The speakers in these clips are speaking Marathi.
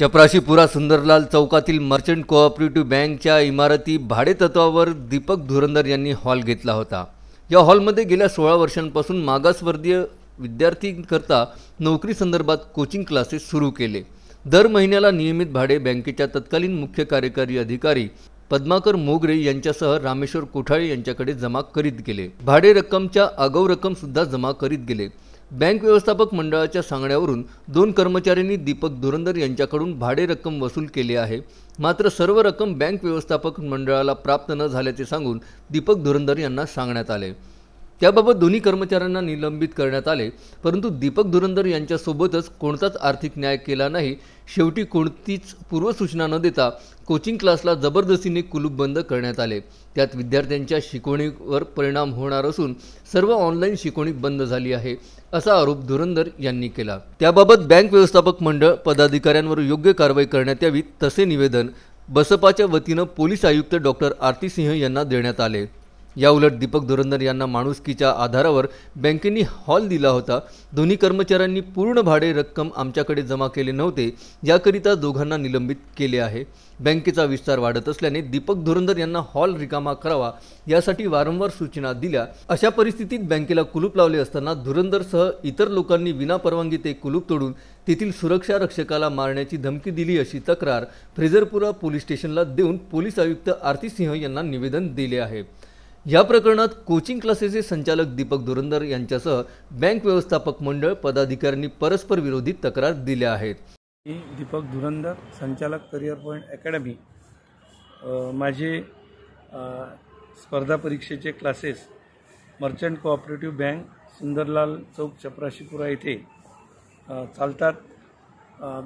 चपराशीपुरा सुंदरलाल चौकातील मर्चंट कोऑपरेटिव्ह बँकच्या इमारती भाडेतत्वावर दीपक धुरंदर यांनी हॉल घेतला होता। या हॉलमध्ये गेल्या 16 वर्षांपासून मागासवर्गीय विद्यार्थ्यांकरता नोकरी संदर्भात कोचिंग क्लासेस सुरू केले। दर महिन्याला नियमित भाडे बँकेच्या तत्कालीन मुख्य कार्यकारी अधिकारी पद्माकर मोगरे यांच्यासह रामेश्वर कोठाळे यांच्याकडे जमा करीत गेले। भाडे रक्कमच्या आगाऊ रक्कम सुद्धा जमा करीत गेले। बँक व्यवस्थापक मंडळाच्या सांगण्यावरून 2 कर्मचाऱ्यांनी दीपक धुरंदर यांच्याकडून भाडे रक्कम वसूल केली आहे। मात्र सर्व रक्कम बँक व्यवस्थापक मंडळाला प्राप्त न झाल्याचे सांगून दीपक धुरंदर यांना सांगण्यात आले। त्याबाबत दोन्ही कर्मचाऱ्यांना निलंबित करण्यात आले, परंतु दीपक धुरंदर यांच्यासोबतच कोणताच आर्थिक न्याय केला नाही। शेवटी कोणतीच पूर्वसूचना न देता कोचिंग क्लासला जबरदस्तीने कुलूप बंद करण्यात आले। त्यात विद्यार्थ्यांच्या शिकवणीवर परिणाम होणार असून सर्व ऑनलाईन शिकवणी बंद झाली आहे, असा आरोप धुरंदर यांनी केला। त्याबाबत बँक व्यवस्थापक मंडळ पदाधिकाऱ्यांवर योग्य कारवाई करण्यात यावी, तसे निवेदन बसपाच्या वतीने पोलीस आयुक्त डॉक्टर आरती सिंह यांना देण्यात आले। याउलट दीपक धुरंदर यांना माणुसकीच्या आधारावर बँकेने हॉल दिला होता। दोन्ही कर्मचाऱ्यांनी पूर्ण भाडे रक्कम आमच्याकडे जमा केले नव्हते, याकरिता दोघांना निलंबित केले आहे। बँकेचा विस्तार वाढत असल्याने दीपक धुरंदर यांना हॉल रिकामा करावा यासाठी वारंवार सूचना दिल्या। अशा परिस्थितीत बँकेला कुलूप लावले असताना धुरंदरसह इतर लोकांनी विनापरवानगी ते कुलूप तोडून तेथील सुरक्षा रक्षकाला मारण्याची धमकी दिली, अशी तक्रार फ्रेझरपुरा पोलीस स्टेशनला देऊन पोलीस आयुक्त आरती सिंह यांना निवेदन दिले आहे। या प्रकरणात कोचिंग क्लासेसचे संचालक दीपक धुरंदर यांच्यासह बँक व्यवस्थापक मंडळ पदाधिकाऱ्यांनी परस्पर विरोधी तक्रार दिल्या आहेत। मी दीपक धुरंदर, संचालक करिअर पॉइंट अकॅडमी। माझे स्पर्धा परीक्षेचे classes merchant cooperative bank Sundarlal chowk Chaprashipura येथे चालतात।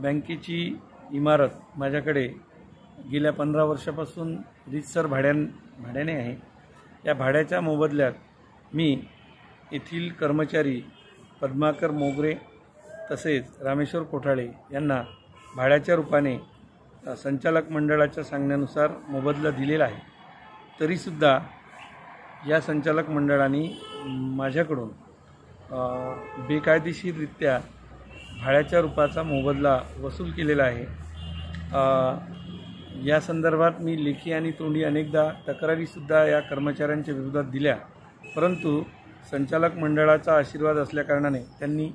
बँकेची इमारत माझ्याकडे गेल्या 15 वर्षापासून रीतसर भाड्याने आहे। या भाड्याच्या मोबदल्यात मी येथील कर्मचारी पद्माकर मोगरे तसेच रामेश्वर कोठाळे यांना भाड्याच्या रूपाने संचालक मंडळाच्या सांगण्यानुसार मोबदला दिलेला आहे। तरीसुद्धा या संचालक मंडळाने माझ्याकडून बेकायदेशीररित्या भाड्याच्या रूपाचा मोबदला वसूल केलेला आहे। या संदर्भात मी लेखी आणि तोंडी अनेकदा तक्रारीसुद्धा या कर्मचाऱ्यांच्या विरोधात दिल्या, परंतु संचालक मंडळाचा आशीर्वाद असल्याकारणाने त्यांनी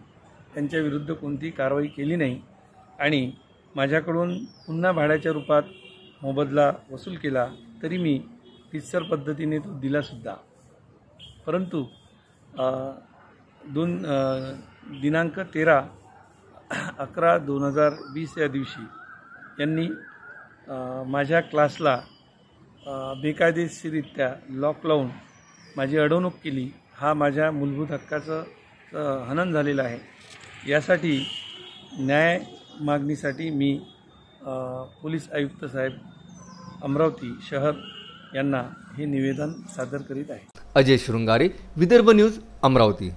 त्यांच्या विरुद्ध कोणतीही कारवाई केली नाही आणि माझ्याकडून पुन्हा भाड्याच्या रूपात मोबदला वसूल केला। तरी मी रीतसर पद्धतीने तो दिलासुद्धा, परंतु दिनांक 13/11/2020 या दिवशी यांनी माझ्या क्लासला बेकायदेशीररित्या लॉक लावून माझी अडवणूक केली। हा माझ्या मूलभूत हक्काचं हनन झालेलं आहे। यासाठी न्याय मागणीसाठी मी पोलीस आयुक्त साहेब अमरावती शहर यांना हे निवेदन सादर करीत आहे। अजय शृंगारे, विदर्भ न्यूज, अमरावती।